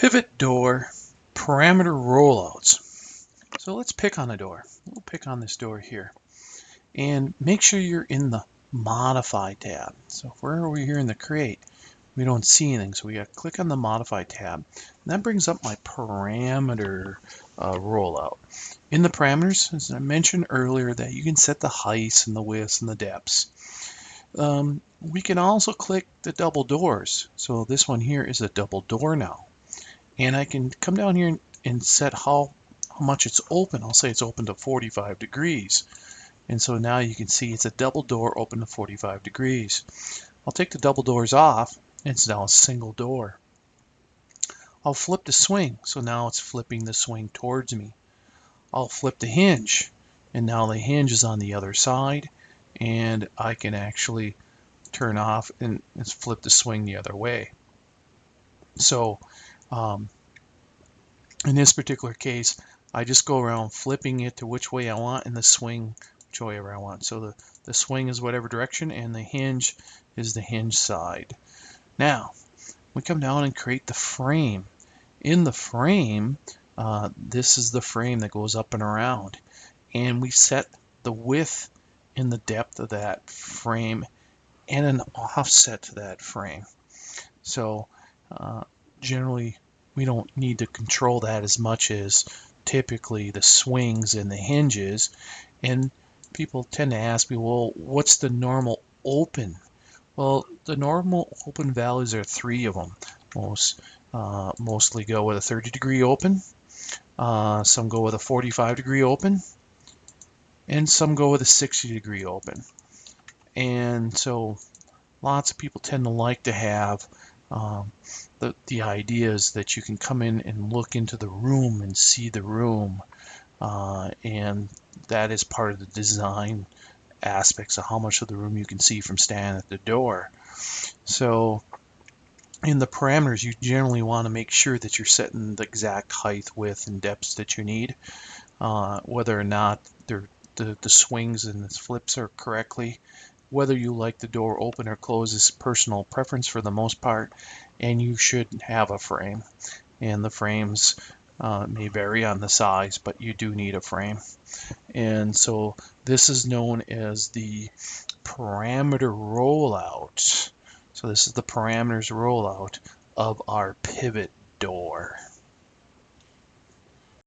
Pivot door parameter rollouts. So let's pick on a door. We'll pick on this door here. And make sure you're in the Modify tab. So if we're over here in the Create, we don't see anything. So we got to click on the Modify tab. And that brings up my parameter rollout. In the parameters, as I mentioned earlier, that you can set the heights and the widths and the depths. We can also click the double doors. So this one here is a double door now. And I can come down here and set how much it's open. I'll say it's open to 45 degrees. And so now you can see it's a double door open to 45 degrees. I'll take the double doors off. It's now a single door. I'll flip the swing. So now it's flipping the swing towards me. I'll flip the hinge. And now the hinge is on the other side. And I can actually turn off and flip the swing the other way. So in this particular case, I just go around flipping it to which way I want and the swing which way I want. So the swing is whatever direction and the hinge is the hinge side. Now, we come down and create the frame. In the frame, this is the frame that goes up and around. And we set the width and the depth of that frame and an offset to that frame. So generally, we don't need to control that as much as typically the swings and the hinges. And people tend to ask me, well, what's the normal open? Well, the normal open values are 3 of them. Mostly go with a 30-degree open. Some go with a 45-degree open. And some go with a 60-degree open. And so lots of people tend to like to have the idea is that you can come in and look into the room and see the room, and that is part of the design aspects of how much of the room you can see from standing at the door. So in the parameters, you generally want to make sure that you're setting the exact height, width, and depths that you need, whether or not the swings and the flips are correctly. Whether you like the door open or closed is personal preference for the most part, and you should have a frame. And the frames may vary on the size, but you do need a frame. And so this is known as the parameter rollout. So this is the parameters rollout of our pivot door.